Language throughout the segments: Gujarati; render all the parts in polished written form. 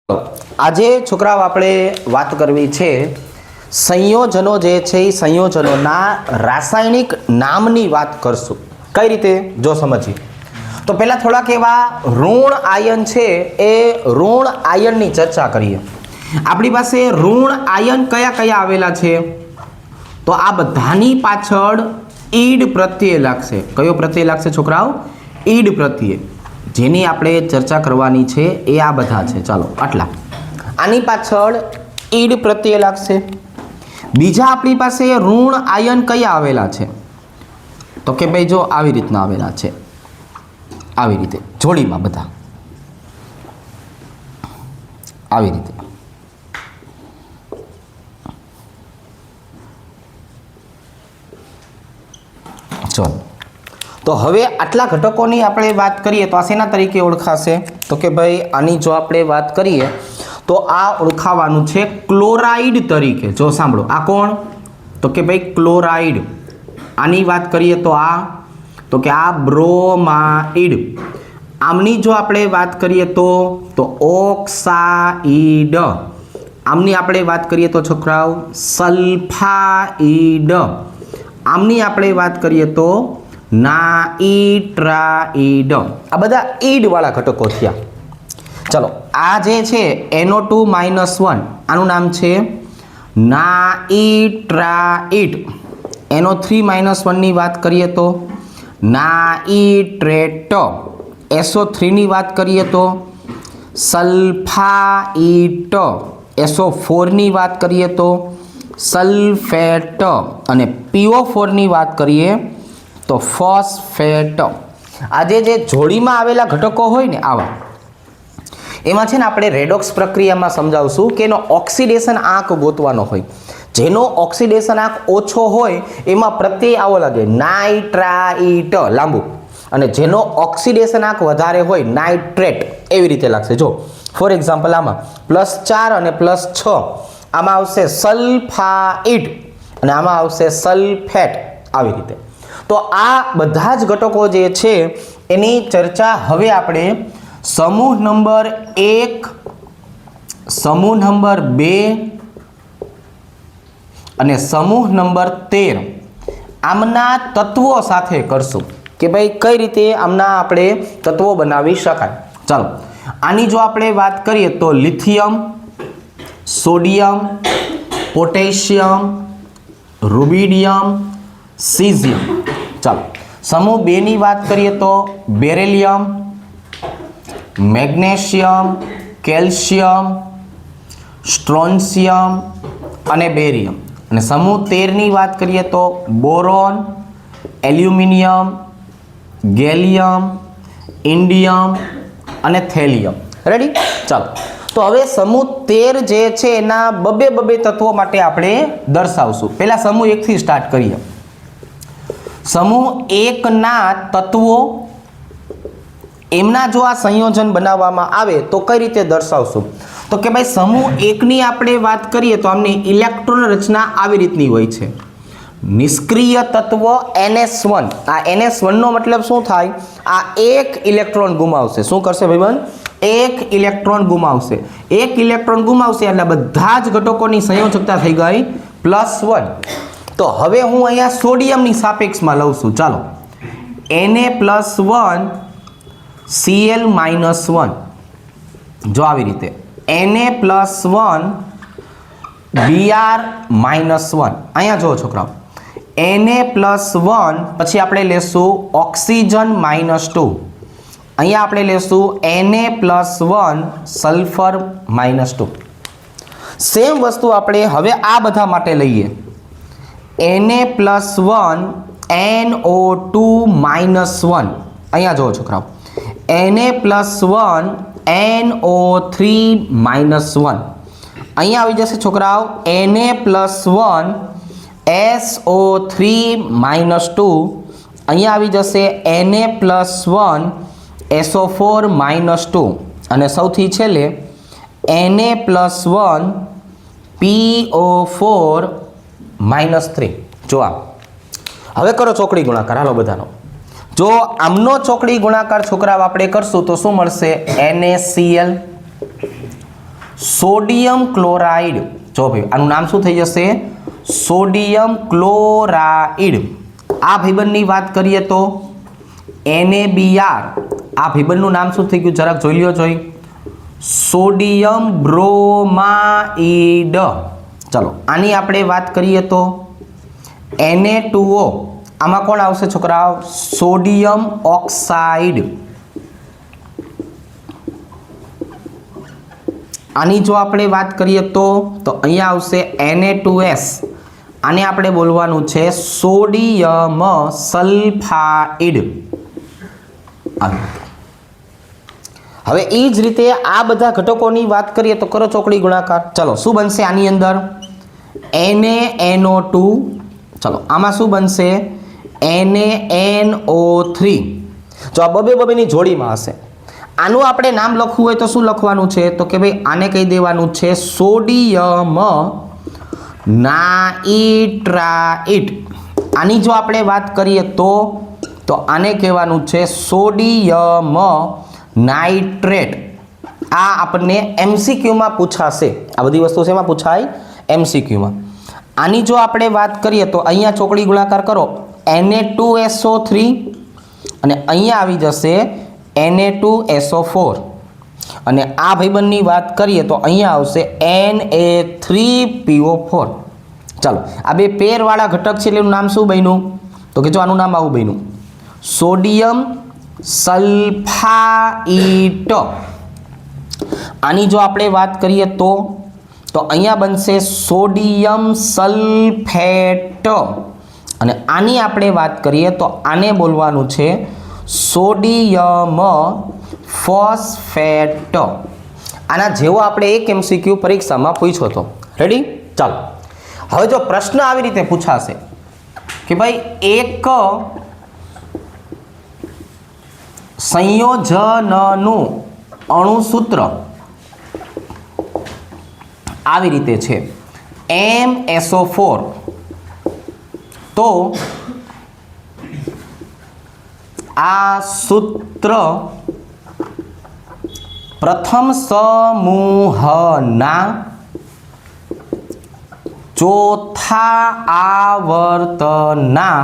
આજે છોકરાઓ આપણે વાત કરવી છે સંયોજનો જે છે એ સંયોજનોના રાસાયણિક નામની વાત કરશું. કઈ રીતે જો સમજીએ તો પહેલા થોડાક એવા ઋણ આયન છે એ ઋણ આયનની ચર્ચા કરીએ. આપણી પાસે ઋણ આયન કયા કયા આવેલા છે તો આ બધાની પાછળ ઈડ પ્રત્યય લાગશે. કયો પ્રત્યય લાગશે છોકરાઓ? ઈડ પ્રત્યય, જેની આપણે ચર્ચા કરવાની છે એ આ બધા છે. ચાલો આટલા. આની પાછળ ઈડ પ્રત્યય લાગશે. બીજા આપણી પાસે ઋણ આયન કયા આવેલા છે તો કે ભાઈ જો આવી રીતના આવેલા છે, આવી રીતે જોડીમાં બધા આવી રીતે. ચલો તો હવે આટલા ઘટકોની આપણે વાત કરીએ તો આ શેના તરીકે ઓળખાશે તો કે ભાઈ આની જો આપણે વાત કરીએ તો આ ઓળખાવાનું છે ક્લોરાઇડ તરીકે. જો સાંભળો, આ કોણ તો કે ભાઈ ક્લોરાઇડ. આની વાત કરીએ તો કે આ બ્રોમાઇડ. આમની જો આપણે વાત કરીએ તો ઓક્સાઇડ. આમની આપણે વાત કરીએ તો છોકરાઓ સલ્ફાઇડ. આમની આપણે વાત કરીએ તો નાઇટ્રાઇડ. આ બધા ઈડ વાળા ઘટકો થયા. ચલો આ જે છે NO2 - 1 આનું નામ છે નાઇટ્રાઇડ. NO3 - 1 ની વાત કરીએ તો નાઇટ્રેટ. SO3 ની વાત કરીએ તો સલ્ફાઇટ. SO4 ની વાત કરીએ તો સલ્ફેટ અને PO4 ની વાત કરીએ તો ફોસ્ફેટ. આજે જે જોડીમાં આવેલા ઘટકો હોય ને આવા, એમાં છે ને આપણે રેડોક્સ પ્રક્રિયામાં સમજાવશું કે એનો ઓક્સિડેશન આંક ગોતવાનો હોય. જેનો ઓક્સિડેશન આંક ઓછો હોય એમાં પ્રત્યય આવો લાગે નાઇટ્રાઇટ લાંબુ, અને જેનો ઓક્સિડેશન આંક વધારે હોય નાઇટ્રેટ એવી રીતે લાગશે. જો ફોર એક્ઝામ્પલ આમાં +4 અને +6 આમાં આવશે સલ્ફાઇડ અને આમાં આવશે સલ્ફેટ આવી રીતે. તો આ બધા જ ઘટકો જે છે એની ચર્ચા હવે આપણે સમૂહ નંબર 1, સમૂહ નંબર 2 અને સમૂહ નંબર 13 આમના તત્વો સાથે કરશું કે ભાઈ કઈ રીતે આમના આપણે તત્વો બનાવી શકાય. ચાલો આની જો આપણે વાત કરીએ તો lithium, sodium, potassium, rubidium, caesium. ચાલો સમૂહ 2 ની વાત કરીએ તો બેરિલિયમ, મેગ્નેશિયમ, કેલ્શિયમ, સ્ટ્રોન્શિયમ અને બેરિયમ. અને સમૂહ 13 ની વાત કરીએ તો બોરોન, એલ્યુમિનિયમ, ગેલિયમ, ઇન્ડિયમ અને થેલિયમ. રેડી? ચાલો તો હવે સમૂહ 13 જે છે એના બબે તત્વો માટે આપણે દર્શાવશું. પહેલા સમૂહ 1 થી સ્ટાર્ટ કરીએ. સમૂહ 1 ના તત્વો એમના જો આ સંયોજન બનાવવામાં આવે તો કઈ રીતે દર્શાવશું તો કે ભાઈ સમૂહ 1 ની આપણે વાત કરીએ તો આમની ઇલેક્ટ્રોન રચના આવી રીતની હોય છે. નિષ્ક્રિય તત્વ NS1. આ NS1 નો મતલબ શું થાય? આ એક ઇલેક્ટ્રોન ગુમાવશે. શું કરશે ભાઈબંધ? એક ઇલેક્ટ્રોન ગુમાવશે. એક ઇલેક્ટ્રોન ગુમાવશે એટલે બધા જ ઘટકોની સંયોજકતા થઈ ગઈ +1. તો હવે હું અહીંયા સોડિયમની સાપેક્ષમાં લઉં છું. ચાલો Na+1 Cl-1. જો આવી રીતે Na+1 Br-1. અહીંયા જુઓ છોકરાઓ, Na+1 પછી આપણે લેશું ઓક્સિજન -2. અહીંયા આપણે લેશું Na+1 સલ્ફર -2. સેમ વસ્તુ આપણે હવે આ બધા માટે લઈએ. Na+1 NO2 -1. અહીંયા જુઓ છોકરાઓ, Na+1 NO3 -1. અહીંયા આવી જશે છોકરાઓ Na+1 SO3 -2. અહીંયા આવી જશે Na+1 SO4 -2 અને સૌથી છેલ્લે Na+1 PO4 -3. જો આ હવે કરો ચોકડી ગુણાકાર. હાલો બધાનો જો આમનો ચોકડી ગુણાકાર છોકરાઓ આપણે કરશું તો શું મળશે? NaCl sodium chloride. જો ભાઈ આનું નામ શું થઈ જશે? Sodium chloride. આ ભાઈબંધની વાત કરીએ તો NaBr. આ ભાઈબંધનું નામ શું થઈ ગયું? જરાક જોઈ લ્યો. જોઈ સોડિયમ બ્રોમાઇડ. ચલો આની આપણે વાત કરીએ તો Na2O. આમાં કોણ આવશે છોકરાઓ? Sodium oxide. આની જો આપણે વાત કરીએ તો અહીંયા આવશે Na2S. આને આપણે બોલવાનું છે સોડિયમ સલ્ફાઇડ. હવે એ જ રીતે આ બધા ઘટકોની વાત કરીએ તો કરો ચોકડી ગુણાકાર. ચલો શું બનશે આની અંદર? NaNO2. ચલો આમાં શું બનશે? NaNO3. જો આ બબેની જોડીમાં હશે. આનું આપણે નામ લખવું હોય તો શું લખવાનું છે? તો કે ભાઈ આને કહી દેવાનું છે સોડિયમ નાઇટ્રાઇટ. આની જો આપણે વાત કરીએ તો આને કહેવાનું છે સોડિયમ નાઇટ્રેટ. આ આપણને MCQમાં પૂછાશે. આ બધી વસ્તુ શેમાં પૂછાય? MCQમાં. આની જો આપણે વાત કરીએ તો અહીંયા ચોકડી ગુણાકાર કરો Na2SO3 અને અહીંયા આવી જશે Na2SO4 અને આ ભાઈબંધની વાત કરીએ તો અહીંયા આવશે Na3PO4. ચાલો આ બે પેરવાળા ઘટક છે એટલે એનું નામ શું બન્યું? તો કે જો આનું નામ આવું બન્યું સોડિયમ સલ્ફાઇટ. આની જો આપણે વાત કરીએ તો અહીંયા બનશે સોડિયમ સલ્ફેટ અને આની આપણે વાત કરીએ તો આને બોલવાનું છે સોડિયમ ફોસ્ફેટ. આના જેવો આપણે એક MCQ પરીક્ષામાં પૂછ્યો હતો. રેડી? ચાલો હવે જો પ્રશ્ન આવી રીતે પૂછાશે કે ભાઈ એક સંયોજનનું અણુસૂત્ર આવી રીતે છે MSO4 તો આ સૂત્ર પ્રથમ સમૂહના ચોથા આવર્તના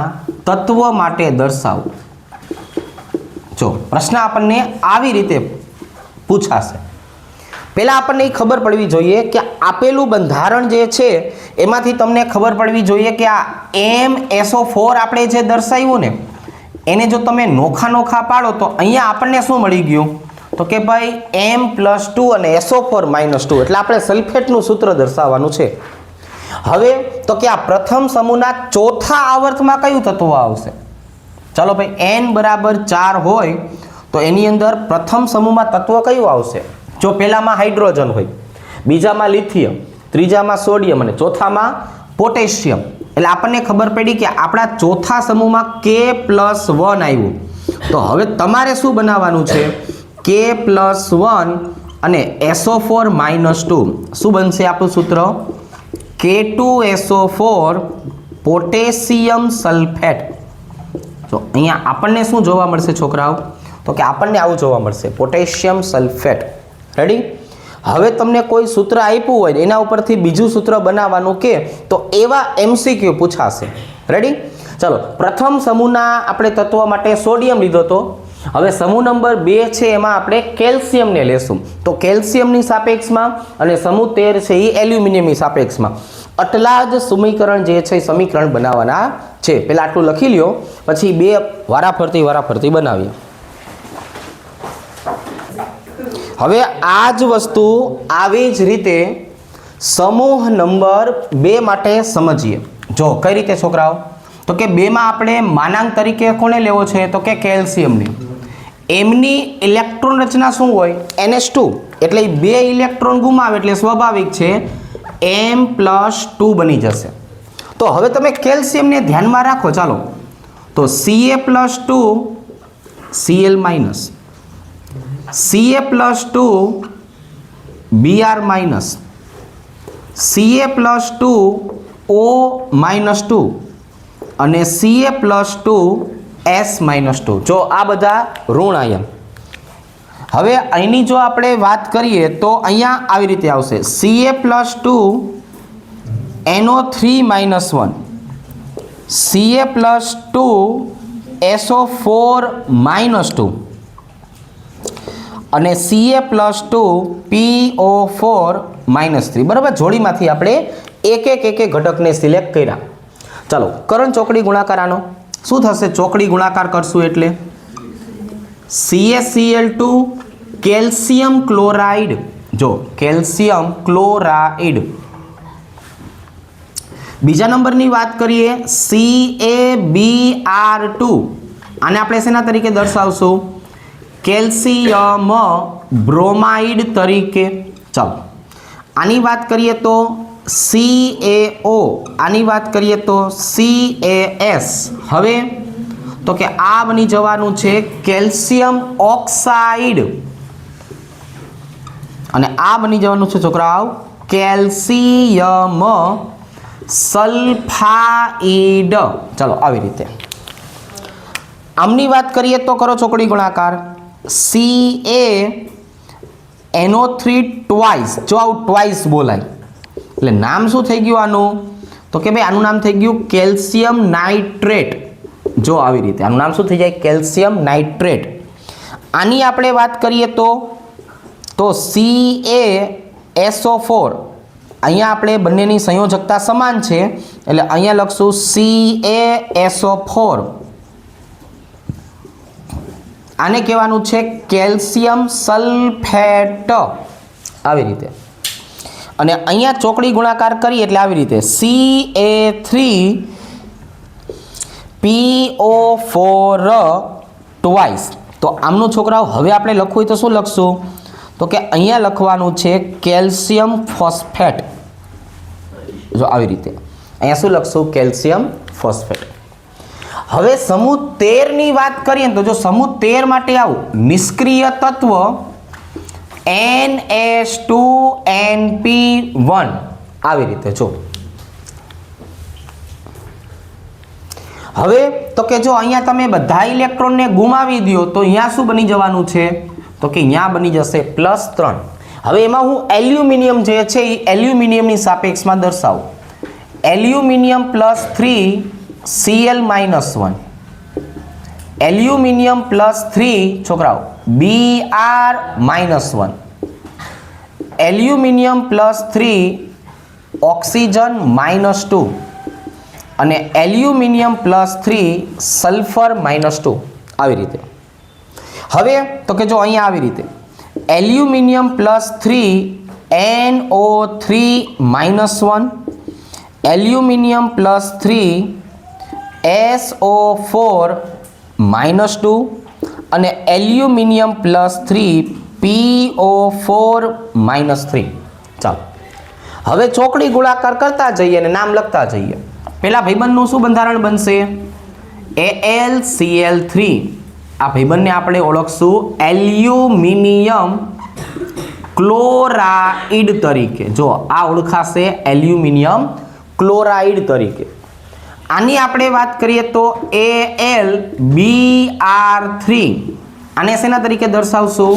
તત્વ માટે દર્શાવો. જો પ્રશ્ન આપણને આવી રીતે પૂછાશે. પહેલા આપણને એ ખબર પડવી જોઈએ કે આપેલું બંધારણ જે છે એમાંથી તમને ખબર પડવી જોઈએ કે આ MSO4 આપણે જે દર્શાવ્યું ને એને જો તમે નોખા પાડો તો અહીંયા આપણને શું મળી ગયું? તો કે ભાઈ M+2 અને SO4 -2 એટલે આપણે સલ્ફેટનું સૂત્ર દર્શાવવાનું છે. હવે તો કે આ પ્રથમ સમૂહના ચોથા આવર્તમાં કયું તત્વ આવશે? ચાલો ભાઈ n બરાબર 4 હોય તો એની અંદર પ્રથમ સમૂહમાં તત્વ કયું આવશે? જો પહેલામાં હાઇડ્રોજન હોય, બીજામાં લિથિયમ, ત્રીજામાં સોડિયમ અને ચોથામાં પોટેશિયમ. એટલે આપણને ખબર પડી કે આપણા ચોથા સમૂહમાં K+1 આવ્યું. તો હવે તમારે શું બનાવવાનું છે? K+1 અને SO4 -2. શું બનશે આપણું સૂત્ર? K2SO4 potassium sulphate. તો અહીંયા આપણને શું જોવા મળશે છોકરાઓ? તો કે આપણને આવું જોવા મળશે પોટેશિયમ સલ્ફેટ. રેડી? હવે તમને કોઈ સૂત્ર આપ્યું હોય એના ઉપરથી બીજું સૂત્ર બનાવવાનું કે તો એવા MCQ પૂછાશે. રેડી? ચાલો પ્રથમ સમૂહના આપણે તત્વ માટે સોડિયમ લીધો તો હવે સમૂહ નંબર 2 છે એમાં આપણે કેલ્શિયમને લેશું. તો કેલ્શિયમની સાપેક્ષમાં અને સમૂહ 13 છે એ એલ્યુમિનિયમની સાપેક્ષમાં આટલા જ સમીકરણ જે છે સમીકરણ બનાવવાના છે. પહેલા આટલું લખી લ્યો પછી બે વારાફરતી બનાવીએ. હવે આ જ વસ્તુ આવી જ રીતે સમૂહ નંબર 2 માટે સમજીએ. જો કઈ રીતે છોકરાઓ? તો કે 2 માં આપણે માનાંક તરીકે કોને લેવો છે? તો કે કેલ્શિયમની. એમની ઇલેક્ટ્રોન રચના શું હોય? NH2. એટલે 2 ઇલેક્ટ્રોન ગુમાવે એટલે સ્વાભાવિક છે M+2 બની જશે. તો હવે તમે કેલ્શિયમને ધ્યાનમાં રાખો. ચાલો તો Ca+2 Cl- Ca+2 Br- Ca+2 O-2 અને Ca+2 S-2. જો આ બધા ઋણ આયન. હવે અહીંની જો આપણે વાત કરીએ તો અહીંયા આવી રીતે આવશે Ca+2 NO3 -1 Ca+2 SO4 -2 અને Ca+2 PO4 -3 બરાબર. જોડીમાંથી આપણે એક ઘટકને સિલેક્ટ કર્યા. ચાલો કરણ ચોકડી ગુણાકાર આનો શું થશે? ચોકડી ગુણાકાર કરશું એટલે CaCl2 કેલ્શિયમ ક્લોરાઇડ, જો કેલ્શિયમ ક્લોરાઇડ. બીજા નંબરની વાત કરીએ CaBr2, આને આપણે શેના તરીકે દર્શાવશું? કેલ્શિયમ બ્રોમાઇડ તરીકે. ચાલો આની વાત કરીએ તો CaO, આની વાત કરીએ તો CaS. હવે તો કે આ બની જવાનું છે કેલ્શિયમ ઓક્સાઇડ અને આ બની જવાનું છે છોકરાઓ કેલ્શિયમ સલ્ફાઇડ. ચાલો આવી રીતે. આમની વાત કરીએ તો કરો ચોકડી ગુણાકાર CaNO3 ટ્વાઇસ. જો આવું ટ્વાઇસ બોલાય એટલે નામ શું થઈ ગયું આનું? તો કે ભાઈ આનું નામ થઈ ગયું કેલ્શિયમ નાઇટ્રેટ. જો આવી રીતે આનું નામ શું થઈ જાય? Calcium nitrate. આની આપણે વાત કરીએ તો CaSO4, અહીંયા આપણે બંનેની સંયોજકતા સમાન છે એટલે અહીંયા લખશું CaSO4. આને કહેવાનું છે કેલ્શિયમ સલ્ફેટ. આવી રીતે. અને અહીંયા ચોકડી ગુણાકાર કરીએ એટલે આવી રીતે Ca3PO4 ટ્વાઇસ. તો આમનું છોકરાઓ હવે આપણે લખવું હોય તો શું લખશું? તો કે અહીંયા લખવાનું છે કેલ્શિયમ ફોસ્ફેટ. જો આવી રીતે અહીંયા શું લખશું? Calcium phosphate. હવે સમૂહ 13 ની વાત કરીએ તો જો સમૂહ 13 માટે આવું નિષ્ક્રિય તત્વ NH2NP1 આવી રીતે. જો હવે તો કે જો અહીંયા તમે બધા ઇલેક્ટ્રોનને ગુમાવી દો તો અહીંયા શું બની જવાનું છે? તો કે અહીંયા બની જશે +3. હવે એમાં હું એલ્યુમિનિયમ જે છે એ એલ્યુમિનિયમની સાપેક્ષમાં દર્શાવું. એલ્યુમિનિયમ +3 Cl-1, એલ્યુમિનિયમ +3 છોકરાઓ Br-1, એલ્યુમિનિયમ +3 ઓક્સિજન -2 અને એલ્યુમિનિયમ +3 સલ્ફર -2 આવી રીતે. હવે તો કે જો અહીંયા આવી રીતે એલ્યુમિનિયમ +3 NO3 -1, એલ્યુમિનિયમ +3 SO4 -2 અને એલ્યુમિનિયમ +3 PO4 -3. ચાલો હવે ચોકડી ગુણાકાર કરતા જઈએ અને નામ લખતા જઈએ. પહેલા ભાઈબંધનું શું બંધારણ બનશે? AlCl3. આ ભાઈબંધને આપણે ઓળખશું એલ્યુમિનિયમ ક્લોરાઇડ તરીકે. જો આ ઓળખાશે એલ્યુમિનિયમ ક્લોરાઇડ તરીકે. આની આપણે વાત કરીએ તો AlBr3. આને શેના તરીકે દર્શાવશું?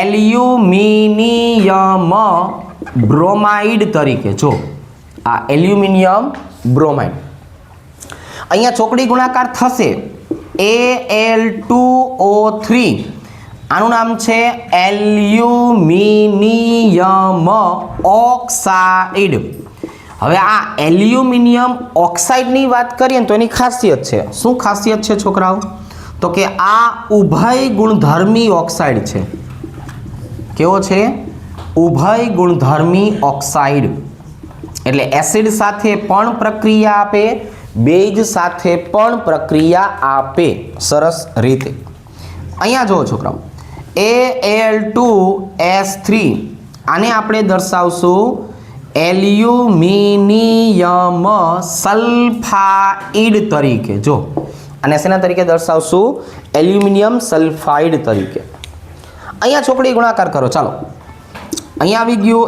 એલ્યુમિનિયમ બ્રોમાઇડ તરીકે. જો આ એલ્યુમિનિયમ બ્રોમાઇડ. અહીંયા ચોકડી ગુણાકાર થશે Al2O3. આનું નામ છે એલ્યુમિનિયમ ઓક્સાઇડ. હવે આ એલ્યુમિનિયમ ઓક્સાઇડની વાત કરીએ તો એની ખાસિયત છે. શું ખાસિયત છે છોકરાઓ? તો કે આ ઉભય ગુણધર્મી ઓક્સાઇડ છે. કેવો છે? ઉભય ગુણધર્મી ઓક્સાઇડ. એટલે એસિડ સાથે પણ પ્રક્રિયા આપે, બેઝ સાથે પણ પ્રક્રિયા આપે સરસ રીતે. અહીંયા જુઓ છોકરાઓ Al2S3. આને આપણે દર્શાવશું એલ્યુમિનિયમ સલ્ફાઇડ તરીકે. જો આને શેના તરીકે દર્શાવશું? એલ્યુમિનિયમ સલ્ફાઇડ તરીકે. અહીંયા ચોકડી ગુણાકાર કરો. ચાલો અહીંયા આવી ગયું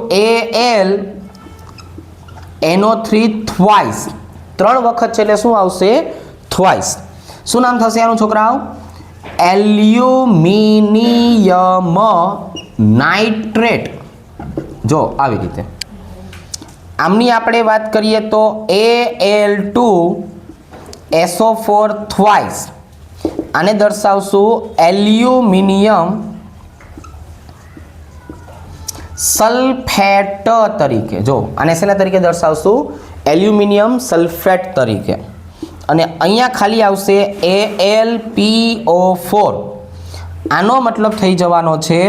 AlNO3 ટ્વાઇસ. 3 વખત છે એટલે શું આવશે? ટ્વાઇસ. શું નામ થશે આનું છોકરાઓ? Aluminium nitrate. જો આવી રીતે આમની આપણે વાત કરીએ તો Al2SO4 થ્વાઇસ, આને દર્શાવશું એલ્યુમિનિયમ સલ્ફેટ તરીકે. જો આને શેના તરીકે દર્શાવશું? એલ્યુમિનિયમ સલ્ફેટ તરીકે. અને અહીંયા ખાલી આવશે Al2PO4. આનો મતલબ થઈ જવાનો છે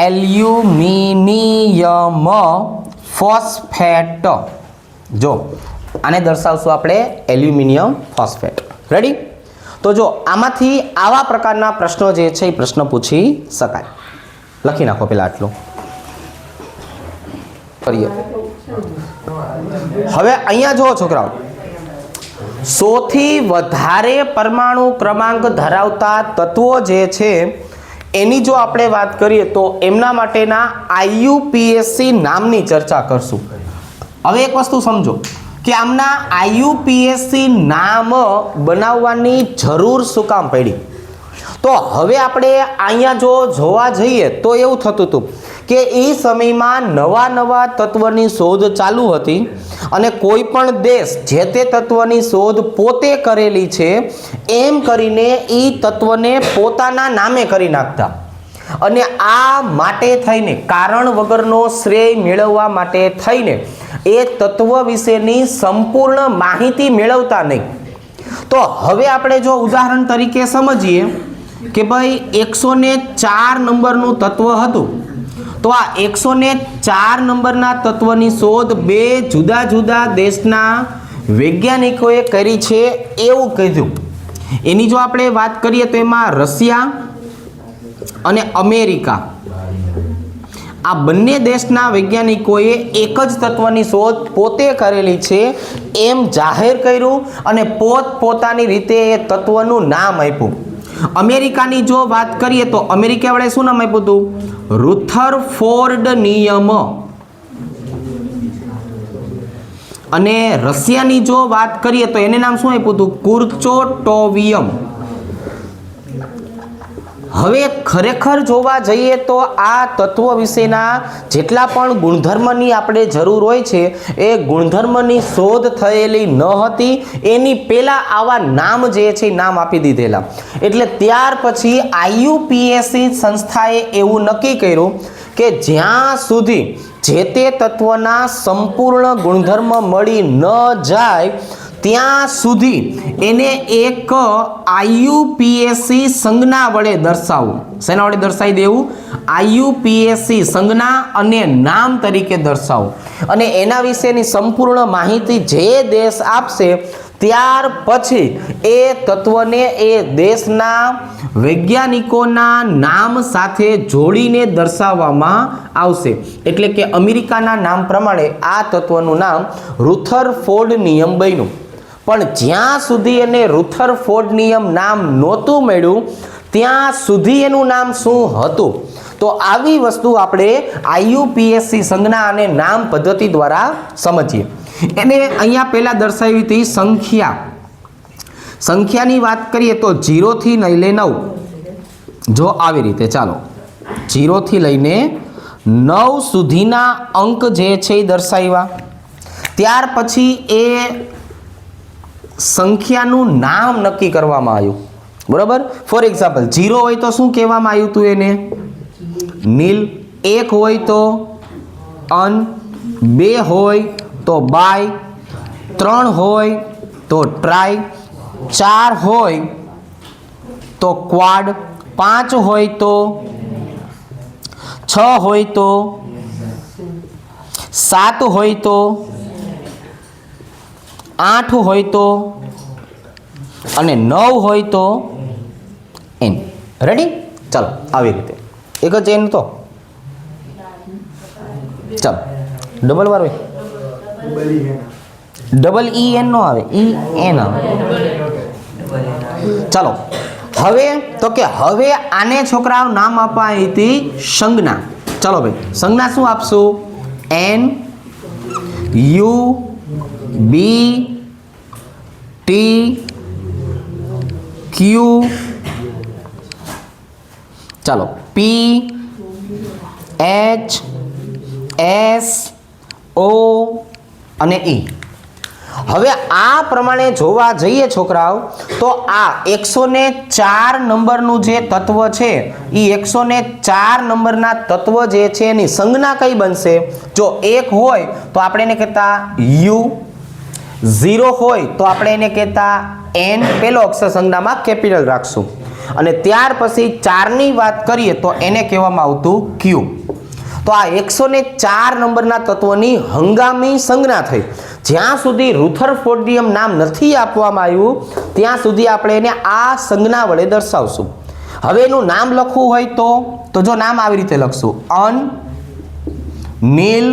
એલ્યુમિનિયમ ફોસ્ફેટ. જો આને દર્શાવશું આપણે એલ્યુમિનિયમ ફોસ્ફેટ. રેડી? તો જો આમાંથી આવા પ્રકારના પ્રશ્નો જે છે એ પ્રશ્ન પૂછી શકાય. લખી નાખો પહેલા આટલું. કરીએ હવે અહીંયા જુઓ છોકરાઓ, સૌથી વધારે પરમાણુ ક્રમાંક ધરાવતા તત્વો જે છે એની જો આપણે વાત કરીએ તો એમના માટેના IUPAC નામની ચર્ચા કરશું. હવે એક વસ્તુ સમજો કે આમના IUPAC નામ બનાવવાની જરૂર શું કામ પડી? તો હવે આપણે અહીંયા જો જોવા જઈએ તો એવું થતું હતું કે એ સમયમાં નવા નવા તત્વની શોધ ચાલુ હતી અને કોઈ પણ દેશ જે તે તત્વની શોધ પોતે કરેલી છે એમ કરીને એ તત્વને પોતાના નામે કરી નાખતા. અને આ માટે થઈને કારણ વગરનો શ્રેય મેળવવા માટે થઈને એ તત્વ વિશેની સંપૂર્ણ માહિતી મેળવતા નહીં. તો હવે આપણે જો ઉદાહરણ તરીકે સમજીએ કે ભાઈ 104 નંબરનું તત્વ હતું, તો આ 104 નંબરના તત્વની શોધ બે જુદા જુદા દેશના વૈજ્ઞાનિકોએ કરી છે એવું કીધું. એની જો આપણે વાત કરીએ તો એમાં રશિયા અને અમેરિકા આ બંને દેશના વૈજ્ઞાનિકોએ એક જ તત્વની શોધ પોતે કરેલી છે એમ જાહેર કર્યું અને પોતપોતાની રીતે એ તત્વનું નામ આપ્યું. અમેરિકાની જો વાત કરીએ તો અમેરિકા વાળાએ શું નામ આપ્યું હતું? રુથરફોર્ડ નિયમ. અને રશિયાની જો વાત કરીએ તો એને નામ શું આપ્યું હતું? કુર્ચોટોવિયમ. હવે ખરેખર જોવા જઈએ તો આ તત્વ વિશેના જેટલા પણ ગુણધર્મની આપણે જરૂર હોય છે એ ગુણધર્મની શોધ થયેલી ન હતી. એની પહેલાં આવા નામ જે છે એ નામ આપી દીધેલા. એટલે ત્યાર પછી IUPAC સંસ્થાએ એવું નક્કી કર્યું કે જ્યાં સુધી જે તે તત્વના સંપૂર્ણ ગુણધર્મ મળી ન જાય ત્યાં સુધી એને એક IUPAC સંજ્ઞા વડે દર્શાવવું. શેના વડે દર્શાવી દેવું? IUPAC સંજ્ઞા અને નામ તરીકે દર્શાવવું. અને એના વિશેની સંપૂર્ણ માહિતી જે દેશ આપશે ત્યાર પછી એ તત્વને એ દેશના વૈજ્ઞાનિકોના નામ સાથે જોડીને દર્શાવવામાં આવશે. એટલે કે અમેરિકાના નામ પ્રમાણે આ તત્વનું નામ રુથરફોર્ડ નિયમ બન્યું. પણ જ્યાં સુધી એને રુથરફોર્ડ નિયમ નામ નહોતું મળ્યું ત્યાં સુધી એનું નામ શું હતું? તો આવી વસ્તુ આપણે IUPAC સંજ્ઞા અને નામ પદ્ધતિ દ્વારા સમજીએ. એને અહીંયા પહેલા દર્શાવી હતી સંખ્યા. સંખ્યાની વાત કરીએ તો 0 થી લઈને 9. જો આવી રીતે ચાલો 0 થી લઈને 9 સુધીના અંક જે છે એ દર્શાવ્યા. ત્યાર પછી એ સંખ્યાનું નામ નક્કી કરવામાં આવ્યું. બરોબર? ફોર એક્ઝામ્પલ 0 હોય તો શું કહેવામાં આવ્યું હતું એને? નીલ. 1 હોય તો અન. 2 હોય તો બાય. 3 હોય તો ટ્રાય. 4 હોય તો ક્વાડ. 5 હોય તો 6 હોય તો 7 હોય તો 8 હોય તો અને 9 હોય તો n. રેડી? ચાલો આવી રીતે એક જ n તો ચાલો ડબલ વાર હોય ડબલ EN નો આવે, EN આવે. ચાલો હવે તો કે હવે આને છોકરાઓ નામ આપવા હતી સંજ્ઞા. ચાલો ભાઈ સંજ્ઞા શું આપશું? N U B T Q ચાલો પી એચ એસ ઓ અને ઈ. હવે આ પ્રમાણે જોવા જઈએ છોકરાઓ તો આ 104 નંબરનું જે તત્વ છે એ 104 નંબરના તત્વ જે છે એની સંજ્ઞા કઈ બનશે? જો 1 હોય તો આપણે એને કહેતા યુ, 0 હોય તો આપણે એને કહેતા એન, પેલો અક્ષર સંજ્ઞામાં કેપિટલ રાખશું, અને ત્યાર પછી 4 ની વાત કરીએ તો એને કહેવામાં આવતું ક્યુ. તો આ 104 નંબરના તત્વોની હંગામી સંજ્ઞા થઈ. જ્યાં સુધી રુથરફોર્ડિયમ નામ નથી આપવામાં આવ્યું ત્યાં સુધી આપણે એને આ સંજ્ઞા વડે દર્શાવશું. હવે એનું નામ લખવું હોય તો જો નામ આવી રીતે લખશું: અન, નીલ,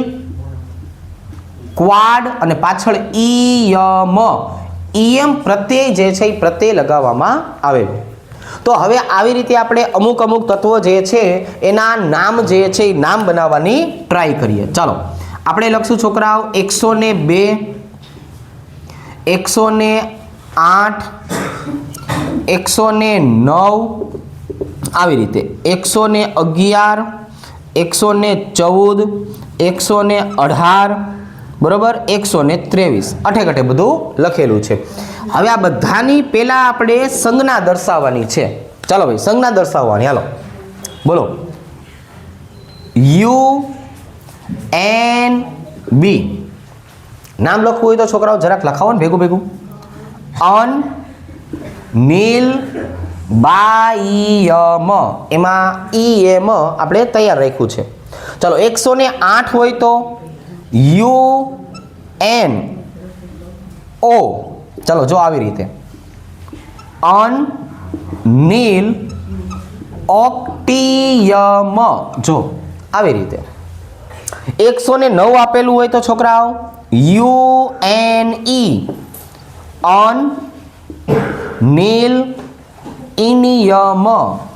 ક્વાડ અને પાછળ ઈયમ. ઈયમ પ્રત્યય જે છે એ પ્રત્યય લગાવવામાં આવેલું. તો હવે આવી રીતે આપણે અમુક તત્વો જે છે એના નામ જે છે એ નામ બનાવવાની ટ્રાય કરીએ. ચાલો આપણે લખશું છોકરાઓ 102, 108, 109, આવી રીતે 111, 114, 118, બરોબર, 123. અઠે બધું લખેલું છે. હવે આ બધાની પહેલા આપણે સંજ્ઞા દર્શાવવાની છે. ચાલો ભાઈ સંજ્ઞા દર્શાવવાની. હાલો બોલો. U N B. નામ લખવું હોય તો છોકરાઓ જરાક લખાવો ને ભેગું. અન, નીલ, બાયમ. એમાં ઈ એમ આપણે તૈયાર રાખ્યું છે. ચાલો 108 હોય તો યુ એન ઓ. ચાલો જો આવી રીતે અન, નીલ, ઓક્ટિયમ. જો આવી રીતે 109 આપેલું હોય તો છોકરાઓ યુ એન ઈ, અન, નીલ, ઇનિયમ.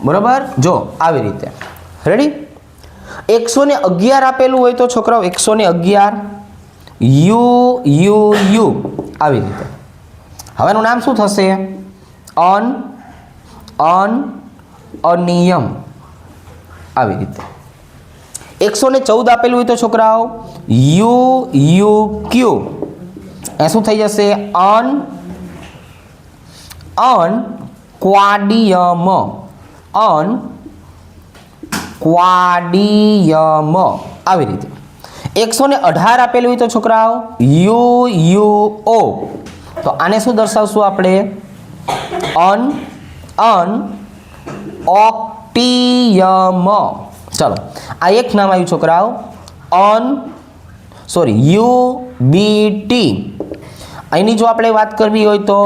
બરાબર, જો આવી રીતે. રેડી? 111 આપેલું હોય તો છોકરાઓ 111 યુ આવી રીતે. હવે એનું નામ શું થશે? અનિયમ આવી રીતે. 114 આપેલું હોય તો છોકરાઓ યુ ક્યુ. એ શું થઈ જશે? ક્વાડિયમ. ક્વાડિયમ આવી રીતે. 118 આપેલું હોય તો છોકરાઓ યુ ઓ. તો આને શું દર્શાવશું આપણે? ઓક્ટિયમ. ચાલો આ એક નામ આવ્યું છોકરાઓ યુ બી ટી. અહીંની જો આપણે વાત કરવી હોય તો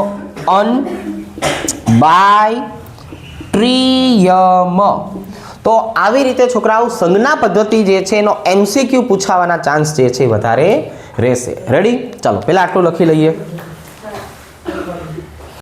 બાયટ્રિયમ. તો આવી રીતે છોકરાઓ સંજ્ઞા પદ્ધતિ જે છે એનો MCQ પૂછાવાના ચાન્સ જે છે વધારે રહેશે. રેડી? ચાલો પહેલા આટલું લખી લઈએ.